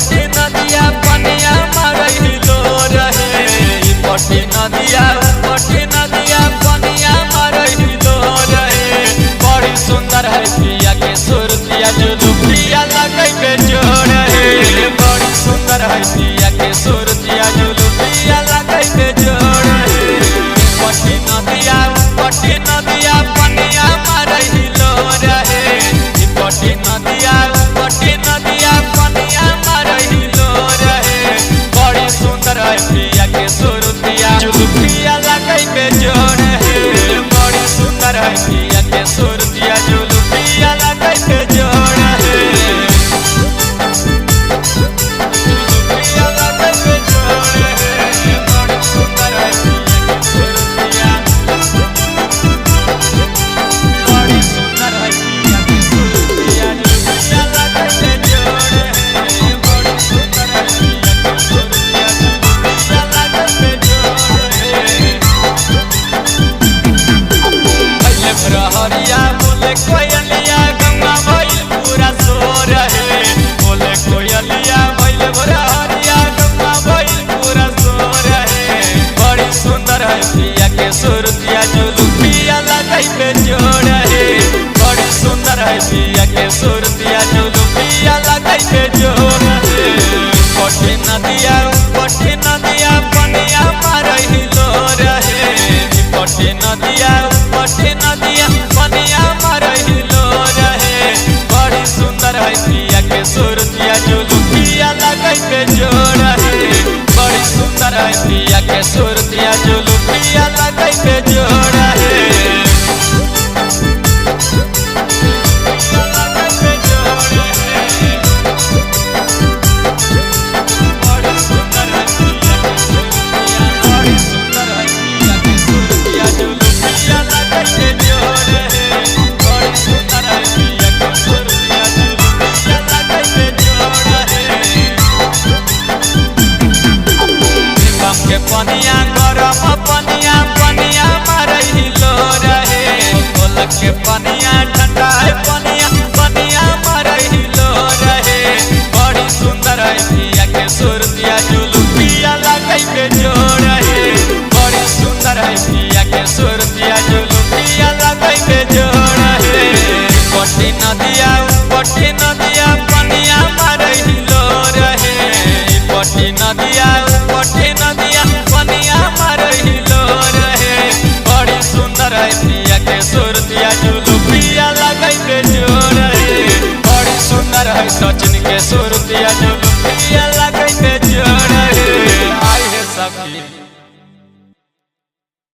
पटी नदिया पनिया मारहिलो रहे पटी नदिया पनिया मारहिलो रहे बड़ी सुंदर है पिया के सुरतिया जुलुफिया लगे पे जोड़ है बड़ी सुंदर है पिया के सुरतिया जुलुफिया लगे पे जोड़ है पटी नदिया पनिया मारहिलो रहे पटी नदिया पनिया मारहिलो रहे बड़ी सुंदर है पिया के सुरतिया जुलुफिया लगे पे जोड़ है बड़ी सुंदर है पिया के सुरतिया जुलुफिया लगे पे जोड़ है जुलुफिया लगे पे जोड़ है बड़ी सुंदर है पिया के सुरतिया बड़ी सुंदर है पिया के सुरतिया जुलुफिया लगे पे जोड़ है बड़ी सुंदर है पिया के सुरतिया जुलुफिया लगे पे जोड़ है पहले भरहरिया बोले कोयलिया गंगा भइल पूरा सोर है बोले कोयलिया भइल भरहरिया गंगा भइल पूरा सोर है बड़ी सुंदर है पिया के सुरतिया जुलुफिया लगे पे जोड़ है बड़ी सुंदर है पिया के सुरतिया जुलुफिया लगे पे जोड़ है पटी नदिया पनिया मारहिलो रहे पटी नदिया पनिया मारहिलो रहे बड़ी सुंदर है पिया के सुरतिया जुलुफिया लगे पे जोड़ है बड़ी सुंदर है पिया के सुरतिया जुलुफिया लगे पे जोड़ है पनिया गरम पनिया मारहिलो रहे बोलक के पनिया ठंडा है पनिया मारहिलो रहे बड़ी सुंदर है पिया के सुर